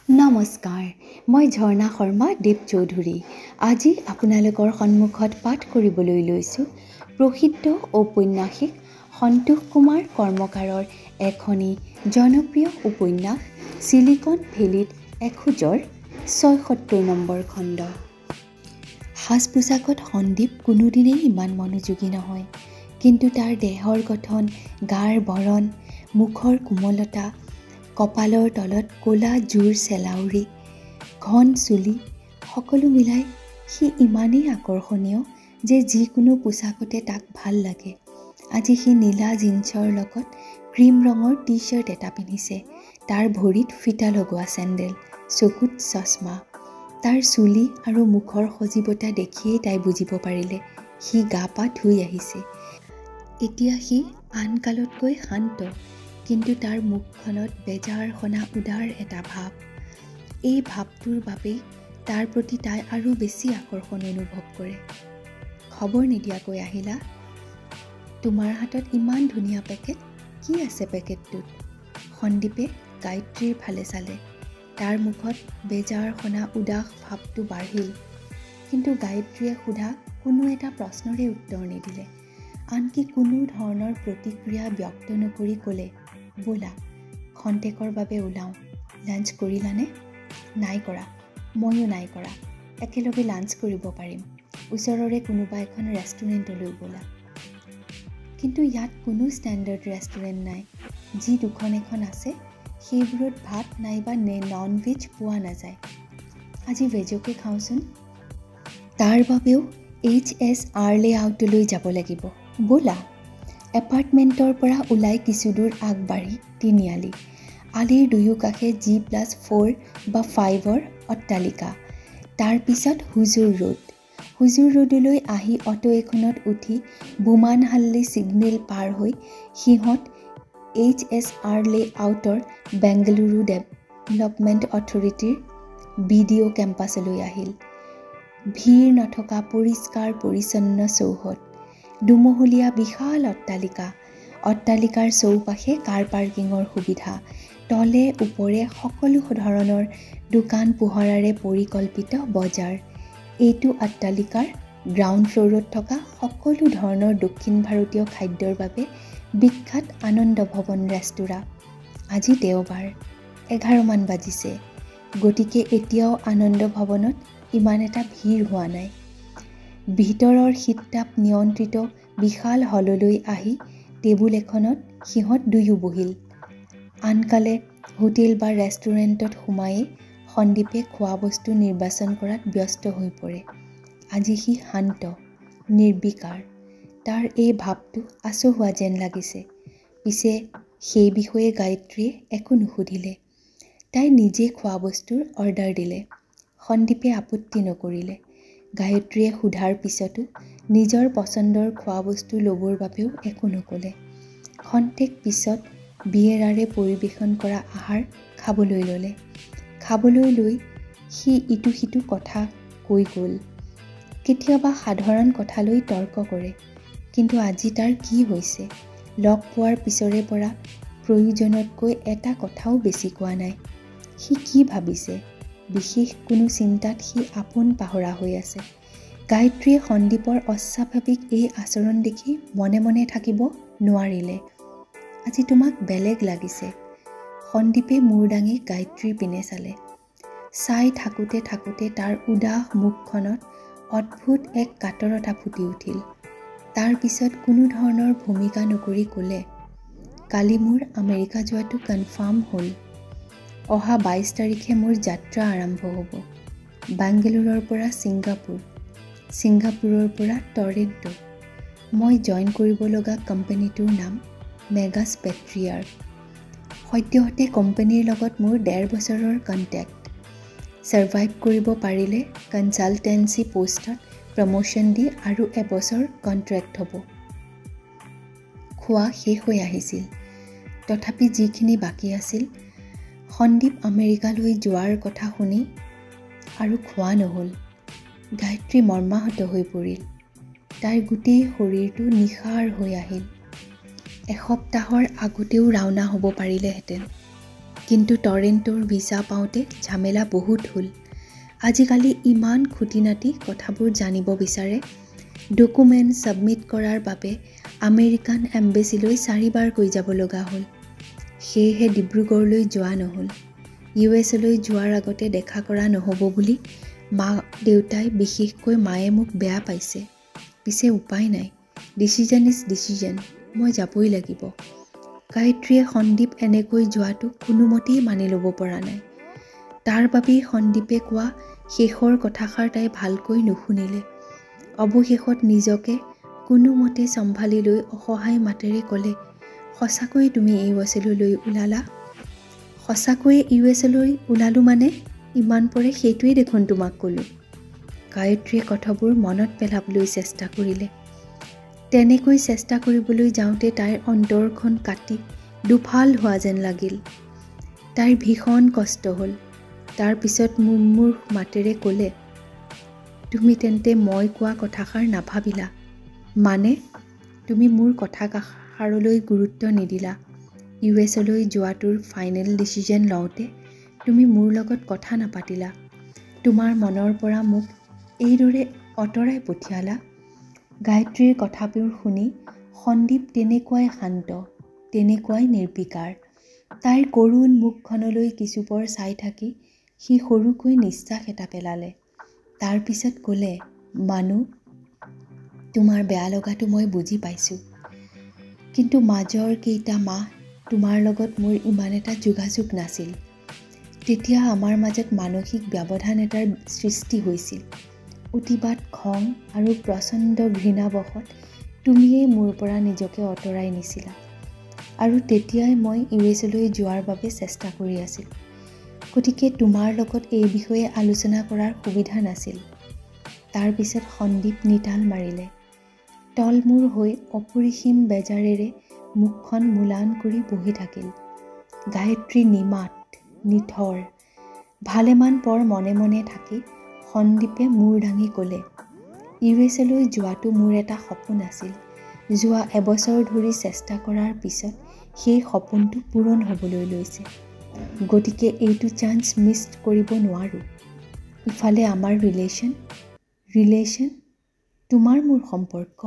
নমস্কাৰ, মই ঝৰ্ণা শৰ্মা দেৱ চৌধুৰী। আজি আপোনালোকৰ সন্মুখত পাঠ কৰিবলৈ লৈছোঁ প্ৰসিদ্ধ ঔপন্যাসিক সন্তোষ কুমাৰ কৰ্মকাৰৰ এখনি জনপ্ৰিয় উপন্যাস চিলিকন ভেলীত এখোজৰ ৭৬ নম্বৰ খণ্ড। সাজ পোছাকত সন্দীপ কোনোদিনেই ইমান মনোযোগী নহয়, কিন্তু তাৰ দেহৰ গঠন, গাৰ বৰণ, মুখৰ কোমলতা, কপালৰ তলত ক'লা জোৰ চেলাউৰি, ঘন চুলি সকলো মিলাই সি ইমানেই আকৰ্ষণীয় যে যিকোনো পোছাকতে তাক ভাল লাগে। আজি সি নীলা জিন্সৰ লগত ক্ৰীম ৰঙৰ টি-শ্বাৰ্ট এটা পিন্ধিছে। তাৰ ভৰিত ফিটা লগোৱা চেণ্ডেল, চকুত চশমা। তাৰ চুলি আৰু মুখৰ সজীৱতা দেখিয়েই তাই বুজিব পাৰিলে সি গা পা ধুই আহিছে। এতিয়া সি আন কালতকৈ শান্ত, কিন্তু তাৰ মুখখনত বেজাৰ সনা উদাৰ এটা ভাৱ। এই ভাৱটোৰ বাবেই তাৰ প্ৰতি তাই আৰু বেছি আকৰ্ষণ অনুভৱ কৰে। খবৰ নিদিয়াকৈ আহিলা? তোমাৰ হাতত ইমান ধুনীয়া পেকেট, কি আছে পেকেটটোত? সন্দীপে গায়ত্ৰীৰ ফালে চালে। তাৰ মুখত বেজাৰ সনা উদাস ভাৱটো বাঢ়িল, কিন্তু গায়ত্ৰীয়ে সোধা কোনো এটা প্ৰশ্নৰে উত্তৰ নিদিলে। আনকি কোনো ধৰণৰ প্ৰতিক্ৰিয়া ব্যক্ত নকৰি ক'লে, ব'লা খন্তেকৰ বাবে ওলাওঁ। লাঞ্চ কৰিলানে? নাই কৰা। ময়ো নাই কৰা। একেলগে লাঞ্চ কৰিব পাৰিম। ওচৰৰে কোনোবা এখন ৰেষ্টুৰেণ্টলৈ ব'লা। কিন্তু ইয়াত কোনো ষ্টেণ্ডাৰ্ড ৰেষ্টুৰেণ্ট নাই। যি দুখন এখন আছে সেইবোৰত ভাত নাইবা নন ভেজ পোৱা নাযায়। আজি ভেজকে খাওঁচোন। তাৰ বাবেও HS আৰ্লে আউটলৈ যাব লাগিব। ব'লা। এপাৰ্টমেণ্টৰ পৰা ওলাই কিছুদূৰ আগবাঢ়ি তিনিআলি। আলিৰ দুয়োকাষে G+4 বা 5ৰ অট্টালিকা। তাৰ পিছত হুজুৰ ৰোড। হুজুৰ ৰোডলৈ আহি অটো এখনত উঠি বোমানহাল্লি ছিগনেল পাৰ হৈ সিহঁত HS আৰ্লে আউটৰ বেংগালুৰু ডেভেলপমেণ্ট অথৰিটিৰ BDO কেম্পাছলৈ আহিল। ভিৰ নথকা পৰিষ্কাৰ পৰিচ্ছন্ন চৌহদ, দুমহলীয়া বিশাল অট্টালিকা। অট্টালিকাৰ চৌপাশে কাৰ পাৰ্কিঙৰ সুবিধা, তলে ওপৰে সকলো ধৰণৰ দোকান পোহৰেৰে পৰিকল্পিত বজাৰ। এইটো অট্টালিকাৰ গ্ৰাউণ্ড ফ্ল'ৰত থকা সকলো ধৰণৰ দক্ষিণ ভাৰতীয় খাদ্যৰ বাবে বিখ্যাত আনন্দ ভৱন ৰেস্তোৰাঁ। আজি দেওবাৰ, 11 মান বাজিছে, গতিকে এতিয়াও আনন্দ ভৱনত ইমান এটা ভিৰ হোৱা নাই। ভিতৰৰ শীততাপ নিয়ন্ত্ৰিত বিশাল হললৈ আহি টেবুল এখনত সিহঁত দুয়ো বহিল। আনকালে হোটেল বা ৰেষ্টুৰেণ্টত সোমায়েই সন্দীপে খোৱা বস্তু নিৰ্বাচন কৰাত ব্যস্ত হৈ পৰে। আজি সি শান্ত, নিৰ্বিকাৰ। তাৰ এই ভাৱটো আচহুৱা যেন লাগিছে। পিছে সেই বিষয়ে গায়ত্ৰীয়ে একো নুসুধিলে। তাই নিজে খোৱা বস্তুৰ অৰ্ডাৰ দিলে। সন্দীপে আপত্তি নকৰিলে। গায়ত্ৰীয়ে সোধাৰ পিছতো নিজৰ পচন্দৰ খোৱা বস্তু ল'বৰ বাবেও একো নক'লে। খন্তেক পিছত বিয়েৰাৰে পৰিৱেশন কৰা আহাৰ খাবলৈ ল'লে। খাবলৈ লৈ সি ইটো সিটো কথা কৈ গ'ল। কেতিয়াবা সাধাৰণ কথালৈ তৰ্ক কৰে, কিন্তু আজি তাৰ কি হৈছে? লগ পোৱাৰ পিছৰে পৰা প্ৰয়োজনতকৈ এটা কথাও বেছি কোৱা নাই। সি কি ভাবিছে? বিশেষ কোনো চিন্তাত সি আপোন পাহৰা হৈ আছে। গায়ত্ৰীয়ে সন্দীপৰ অস্বাভাৱিক এই আচৰণ দেখি মনে মনে থাকিব নোৱাৰিলে। আজি তোমাক বেলেগ লাগিছে। সন্দীপে মূৰ দাঙি গায়ত্ৰীৰ পিনে চালে। চাই থাকোঁতে থাকোঁতে তাৰ উদাস মুখখনত অদ্ভুত এক কাতৰতা ফুটি উঠিল। তাৰ পিছত কোনো ধৰণৰ ভূমিকা নকৰি ক'লে, কালি মোৰ আমেৰিকা যোৱাটো কনফাৰ্ম হ'ল। অহা 22 তাৰিখে মোৰ যাত্ৰা আৰম্ভ হ'ব। বাংগালুৰুৰ পৰা ছিংগাপুৰ, ছিংগাপুৰৰ পৰা টৰন্টো। মই জইন কৰিব লগা কোম্পানীটোৰ নাম মেগাছ পেট্ৰিয়াৰ্ক। সদ্যহতে কোম্পানীৰ লগত মোৰ 1.5 বছৰৰ কণ্টেক্ট। ছাৰ্ভাইভ কৰিব পাৰিলে কনচালটেঞ্চি পোষ্টত প্ৰমোশ্যন দি আৰু 1 বছৰ কণ্ট্ৰেক্ট হ'ব। খোৱা শেষ হৈ আহিছিল, তথাপি যিখিনি বাকী আছিল। সন্দীপ আমেৰিকালৈ যোৱাৰ কথা শুনি আৰু খোৱা নহ'ল। গায়ত্ৰী মৰ্মাহত হৈ পৰিল। তাইৰ গোটেই শৰীৰটো নিশাৰ হৈ আহিল। এসপ্তাহৰ আগতেও ৰাওনা হ'ব পাৰিলেহেঁতেন। কিন্তু টৰেণ্টৰ ভিছা পাওঁতে ঝামেলা বহুত হ'ল। আজিকালি ইমান খুঁটিনাটি কথাবোৰ জানিব বিচাৰে। ডকুমেণ্ট ছাবমিট কৰাৰ বাবে আমেৰিকান এম্বেচিলৈ 4 বাৰকৈ যাব লগা হ'ল। সেয়েহে ডিব্ৰুগড়লৈ যোৱা নহ'ল। USA-লৈ যোৱাৰ আগতে দেখা কৰা নহ'ব বুলি মা দেউতাই, বিশেষকৈ মায়ে মোক বেয়া পাইছে। পিছে উপায় নাই, ডিচিজন ইজ ডিচিজন, মই যাবই লাগিব। গায়ত্ৰীয়ে সন্দীপ এনেকৈ যোৱাটো কোনোমতেই মানি ল'ব পৰা নাই। তাৰ বাবেই সন্দীপে কোৱা শেষৰ কথাষাৰ তাই ভালকৈ নুশুনিলে। অৱশেষত নিজকে কোনোমতে চম্ভালি লৈ অসহায় মাতেৰে ক'লে, সঁচাকৈয়ে তুমি USA-লৈ ওলালা? সঁচাকৈয়ে USA-লৈ ওলালোঁ মানে ইমান পৰে সেইটোৱেই দেখোন তোমাক ক'লোঁ। গায়ত্ৰীয়ে কথাবোৰ মনত পেলাবলৈ চেষ্টা কৰিলে। তেনেকৈ চেষ্টা কৰিবলৈ যাওঁতে তাইৰ অন্তৰখন কাটি দুফাল হোৱা যেন লাগিল। তাইৰ ভীষণ কষ্ট হ'ল। তাৰ পিছত মুৰ্মুৰ মাতেৰে ক'লে, তুমি তেন্তে মই কোৱা কথাষাৰ নাভাবিলা? মানে তুমি মোৰ কথাষাৰলৈ গুৰুত্ব নিদিলা। USA-লৈ যোৱাটোৰ ফাইনেল ডিচিজন লওঁতে তুমি মোৰ লগত কথা নাপাতিলা। তোমাৰ মনৰ পৰা মোক এইদৰে আঁতৰাই পঠিয়ালা। গায়ত্ৰীৰ কথাবোৰ শুনি সন্দীপ তেনেকুৱাই শান্ত, তেনেকুৱাই নিৰ্বিকাৰ। তাইৰ কৰুণ মুখখনলৈ কিছুপৰ চাই থাকি সি সৰুকৈ নিশ্বাস এটা পেলালে। তাৰ পিছত ক'লে, মানু, তোমাৰ বেয়া লগাটো মই বুজি পাইছোঁ। কিন্তু মাজৰ কেইটা মাহ তোমাৰ লগত মোৰ ইমান এটা যোগাযোগ নাছিল। তেতিয়া আমাৰ মাজত মানসিক ব্যৱধান এটাৰ সৃষ্টি হৈছিল। অতিবাদ খং আৰু প্ৰচণ্ড ঘৃণাবশত তুমিয়েই মোৰ পৰা নিজকে আঁতৰাই নিছিলা। আৰু তেতিয়াই মই USA-লৈ যোৱাৰ বাবে চেষ্টা কৰি আছিলোঁ। গতিকে তোমাৰ লগত এই বিষয়ে আলোচনা কৰাৰ সুবিধা নাছিল। তাৰ পিছত সন্দীপ নিতাল মাৰিলে। তলমূৰ হৈ অপৰিসীম বেজাৰেৰে মুখখন মোলান কৰি বহি থাকিল। গায়ত্ৰী নিমাত, নিথৰ। ভালেমান পৰ মনে মনে থাকি সন্দীপে মূৰ দাঙি ক'লে, USA-লৈ যোৱাটো মোৰ এটা সপোন আছিল। যোৱা এবছৰ ধৰি চেষ্টা কৰাৰ পিছত সেই সপোনটো পূৰণ হ'বলৈ লৈছে। গতিকে এইটো চান্স মিছ কৰিব নোৱাৰোঁ। ইফালে আমাৰ ৰিলেশ্যন, তোমাৰ মোৰ সম্পৰ্ক